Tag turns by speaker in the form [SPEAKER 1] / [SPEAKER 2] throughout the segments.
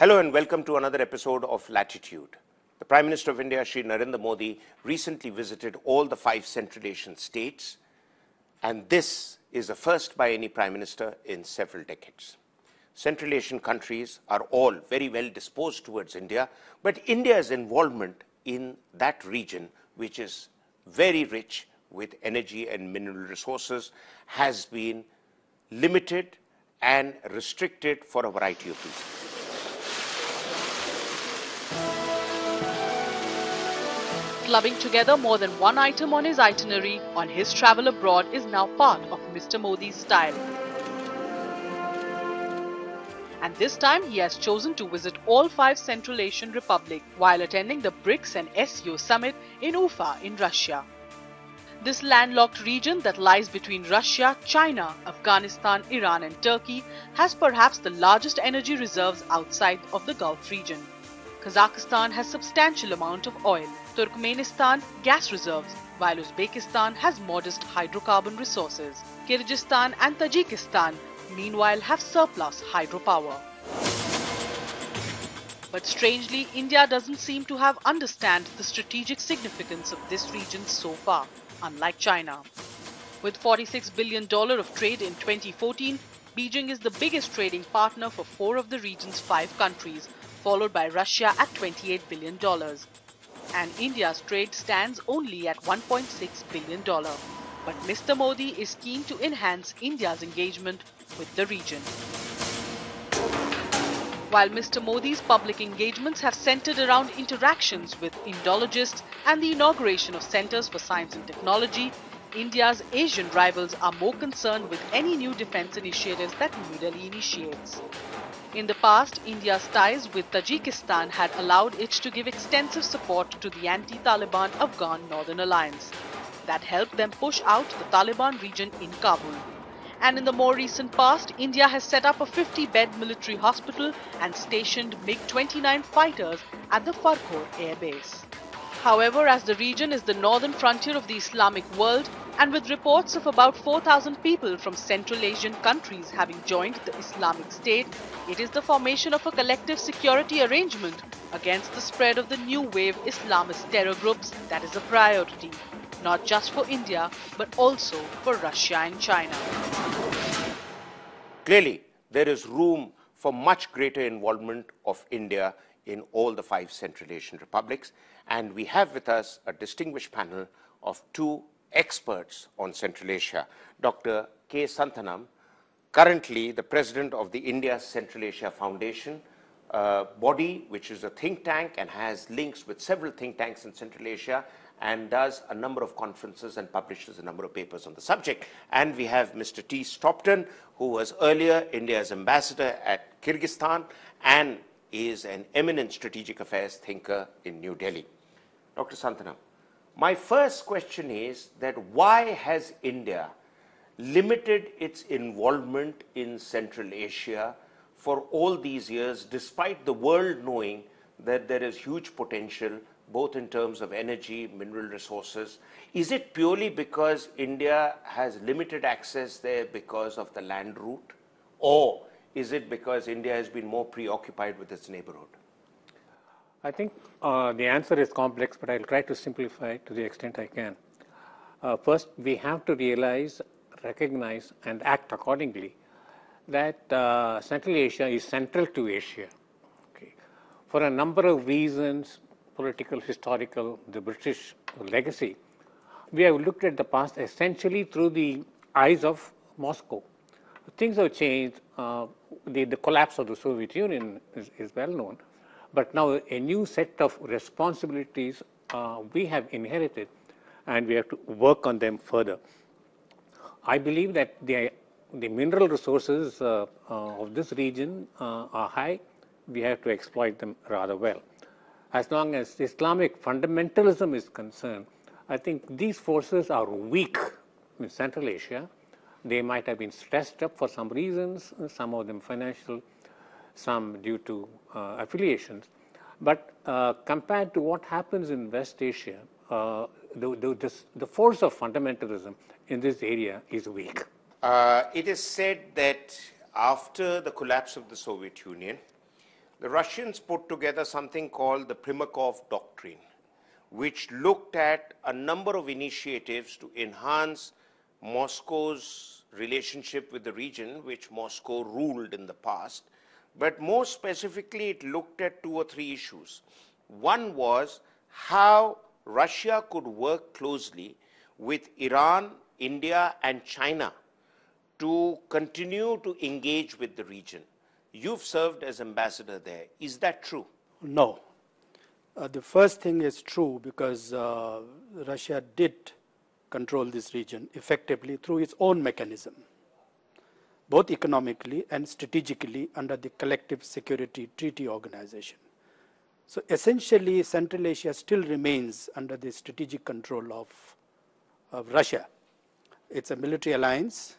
[SPEAKER 1] Hello and welcome to another episode of Latitude. The Prime Minister of India, Shri Narendra Modi, recently visited all the 5 Central Asian states, and this is a first by any Prime Minister in several decades. Central Asian countries are all very well disposed towards India, but India's involvement in that region, which is very rich with energy and mineral resources, has been limited and restricted for a variety of reasons.
[SPEAKER 2] Clubbing together more than one item on his itinerary on his travel abroad is now part of Mr. Modi's style. And this time he has chosen to visit all 5 Central Asian republics while attending the BRICS and SCO summit in Ufa in Russia. This landlocked region that lies between Russia, China, Afghanistan, Iran and Turkey has perhaps the largest energy reserves outside of the Gulf region. Kazakhstan has substantial amount of oil, Turkmenistan gas reserves, while Uzbekistan has modest hydrocarbon resources. Kyrgyzstan and Tajikistan meanwhile have surplus hydropower. But strangely, India doesn't seem to have understood the strategic significance of this region so far, unlike China. With $46 billion of trade in 2014, Beijing is the biggest trading partner for 4 of the region's 5 countries, followed by Russia at $28 billion. And India's trade stands only at $1.6 billion. But Mr. Modi is keen to enhance India's engagement with the region. While Mr. Modi's public engagements have centered around interactions with Indologists and the inauguration of centers for science and technology, India's Asian rivals are more concerned with any new defense initiatives that New Delhi initiates. In the past, India's ties with Tajikistan had allowed it to give extensive support to the anti-Taliban Afghan Northern Alliance. That helped them push out the Taliban region in Kabul. And in the more recent past, India has set up a 50-bed military hospital and stationed MiG-29 fighters at the Farkhor Air Base. However, as the region is the northern frontier of the Islamic world, and with reports of about 4,000 people from Central Asian countries having joined the Islamic State, it is the formation of a collective security arrangement against the spread of the new wave Islamist terror groups that is a priority, not just for India, but also for Russia and China.
[SPEAKER 1] Clearly, there is room for much greater involvement of India in all the 5 Central Asian republics, and we have with us a distinguished panel of 2 experts on Central Asia. Dr. K. Santhanam, currently the president of the India Central Asia Foundation, body which is a think tank and has links with several think tanks in Central Asia and does a number of conferences and publishes a number of papers on the subject. And we have Mr. T. Stopton, who was earlier India's ambassador at Kyrgyzstan and is an eminent strategic affairs thinker in New Delhi. Dr. Santhanam, my first question is that why has India limited its involvement in Central Asia for all these years, despite the world knowing that there is huge potential, both in terms of energy, mineral resources? Is it purely because India has limited access there because of the land route? Or is it because India has been more preoccupied with its neighborhood?
[SPEAKER 3] I think the answer is complex, but I'll try to simplify it to the extent I can. First, we have to realize, recognize, and act accordingly that Central Asia is central to Asia. Okay. For a number of reasons, political, historical, the British legacy, we have looked at the past essentially through the eyes of Moscow. Things have changed. The collapse of the Soviet Union is well known. But now a new set of responsibilities we have inherited, and we have to work on them further. I believe that the mineral resources of this region are high. We have to exploit them rather well. As long as Islamic fundamentalism is concerned, I think these forces are weak in Central Asia. They might have been stressed up for some reasons, some of them financial, some due to affiliations. But compared to what happens in West Asia, the force of fundamentalism in this area is weak.
[SPEAKER 1] It is said that after the collapse of the Soviet Union, the Russians put together something called the Primakov Doctrine, which looked at a number of initiatives to enhance Moscow's relationship with the region, which Moscow ruled in the past. But more specifically, it looked at 2 or 3 issues. One was how Russia could work closely with Iran, India, and China to continue to engage with the region. You've served as ambassador there. Is that true?
[SPEAKER 4] No. The first thing is true because Russia did control this region effectively through its own mechanism, both economically and strategically under the Collective Security Treaty Organization. So essentially, Central Asia still remains under the strategic control of Russia. It's a military alliance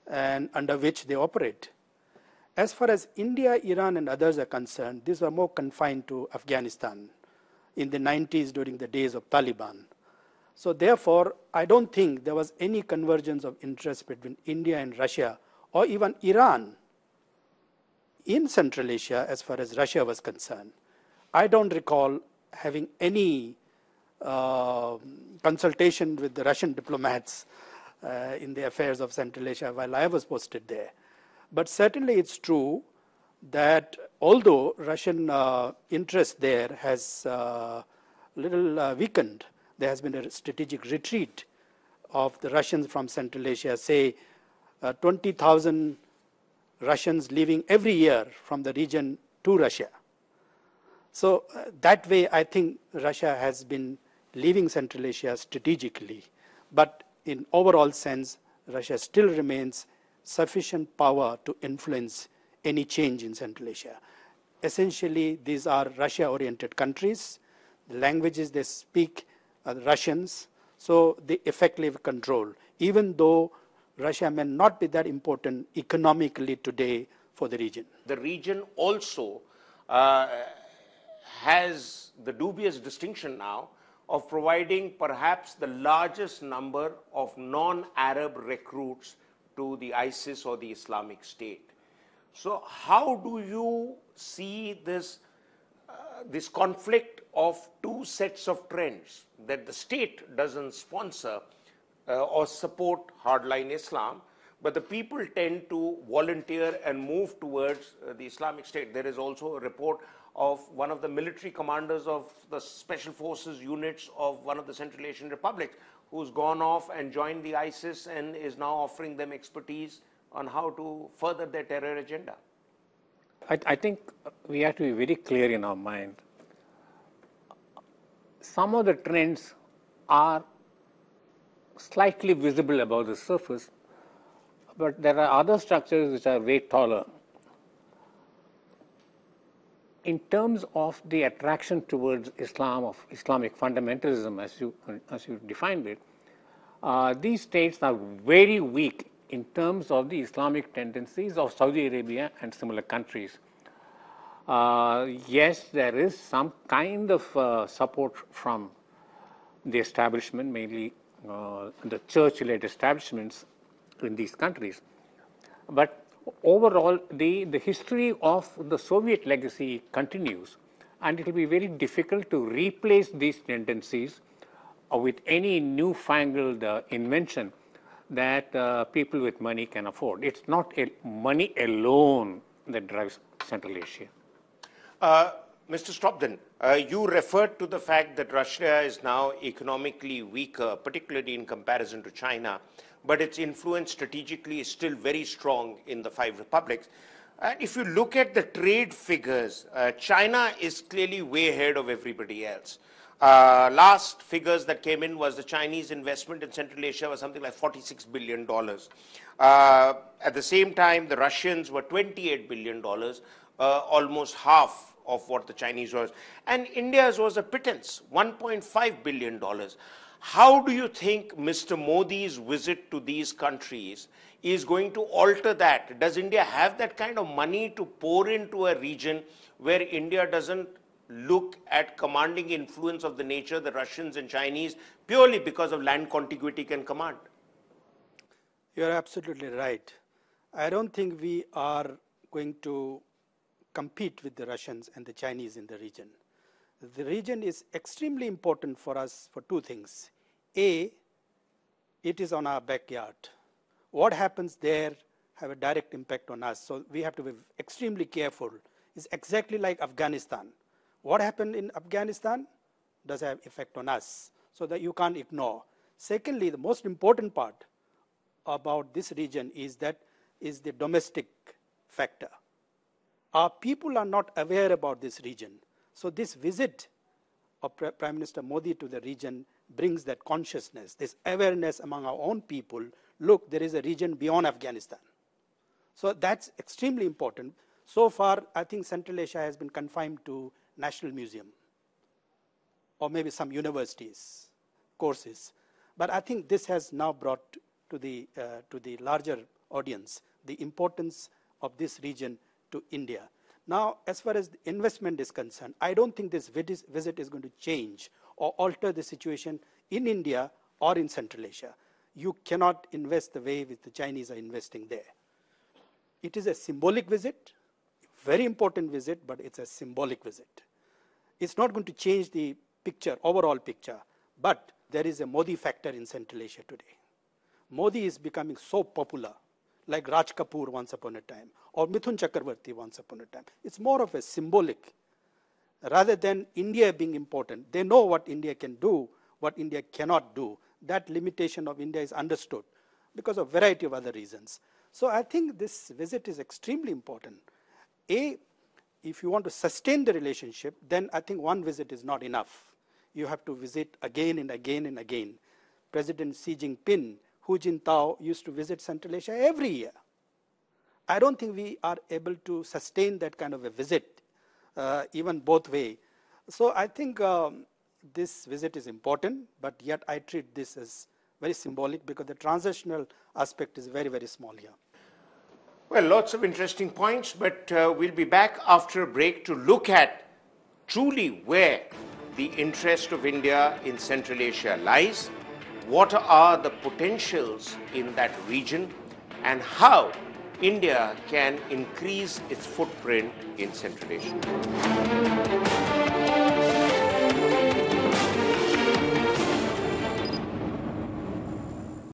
[SPEAKER 4] and under which they operate. As far as India, Iran and others are concerned, these were more confined to Afghanistan in the 90s during the days of Taliban. So therefore, I don't think there was any convergence of interest between India and Russia or even Iran in Central Asia as far as Russia was concerned. I don't recall having any consultation with the Russian diplomats in the affairs of Central Asia while I was posted there. But certainly it's true that although Russian interest there has little weakened, there has been a strategic retreat of the Russians from Central Asia, say 20,000 Russians leaving every year from the region to Russia. So that way I think Russia has been leaving Central Asia strategically, but in overall sense Russia still remains sufficient power to influence any change in Central Asia. Essentially, these are Russia-oriented countries. The languages they speak are Russians, so they effectively control, even though Russia may not be that important economically today for the region.
[SPEAKER 1] The region also has the dubious distinction now of providing perhaps the largest number of non-Arab recruits to the ISIS or the Islamic State. So how do you see this, this conflict of 2 sets of trends, that the state doesn't sponsor or support hardline Islam, but the people tend to volunteer and move towards the Islamic State? There is also a report of one of the military commanders of the special forces units of one of the Central Asian republics who's gone off and joined the ISIS and is now offering them expertise on how to further their terror agenda.
[SPEAKER 3] I think we have to be very clear in our mind. Some of the trends are slightly visible above the surface, but there are other structures which are way taller. In terms of the attraction towards Islam, of Islamic fundamentalism, as you defined it, these states are very weak in terms of the Islamic tendencies of Saudi Arabia and similar countries. Yes, there is some kind of support from the establishment, mainly the church-led establishments in these countries. But overall, the history of the Soviet legacy continues, and it will be very difficult to replace these tendencies with any newfangled invention that people with money can afford. It's not money alone that drives Central Asia.
[SPEAKER 1] Mr. Stropden, you referred to the fact that Russia is now economically weaker, particularly in comparison to China, but its influence strategically is still very strong in the 5 republics. And if you look at the trade figures, China is clearly way ahead of everybody else. Last figures that came in was the Chinese investment in Central Asia was something like $46 billion. At the same time, the Russians were $28 billion, almost half of what the Chinese was. And India's was a pittance, $1.5 billion. How do you think Mr. Modi's visit to these countries is going to alter that? Does India have that kind of money to pour into a region where India doesn't look at commanding influence of the nature the Russians and Chinese purely because of land contiguity can command?
[SPEAKER 4] You're absolutely right. I don't think we are going to compete with the Russians and the Chinese in the region. The region is extremely important for us for two things. A, it is on our backyard. What happens there have a direct impact on us, so we have to be extremely careful. It's exactly like Afghanistan. What happened in Afghanistan does have effect on us, so that you can't ignore. Secondly, the most important part about this region is the domestic factor. Our people are not aware about this region. So this visit of Prime Minister Modi to the region brings that consciousness, this awareness among our own people. Look, there is a region beyond Afghanistan. So that's extremely important. So far, I think Central Asia has been confined to National Museum or maybe some universities, courses. But I think this has now brought to the larger audience the importance of this region to India. Now, as far as the investment is concerned, I don't think this visit is going to change or alter the situation in India or in Central Asia. You cannot invest the way which the Chinese are investing there. It is a symbolic visit, very important visit, but it's a symbolic visit. It's not going to change the picture, overall picture, but there is a Modi factor in Central Asia today. Modi is becoming so popular, like Raj Kapoor once upon a time, or Mithun Chakravarti once upon a time. It's more of a symbolic, rather than India being important. They know what India can do, what India cannot do. That limitation of India is understood because of a variety of other reasons. So I think this visit is extremely important. A, if you want to sustain the relationship, then I think one visit is not enough. You have to visit again and again and again. President Xi Jinping, Hu Jintao used to visit Central Asia every year. I don't think we are able to sustain that kind of a visit, even both way. So I think this visit is important, but yet I treat this as very symbolic because the transactional aspect is very, very small here.
[SPEAKER 1] Well, lots of interesting points, but we'll be back after a break to look at truly where the interest of India in Central Asia lies, what are the potentials in that region, and how India can increase its footprint in Central Asia.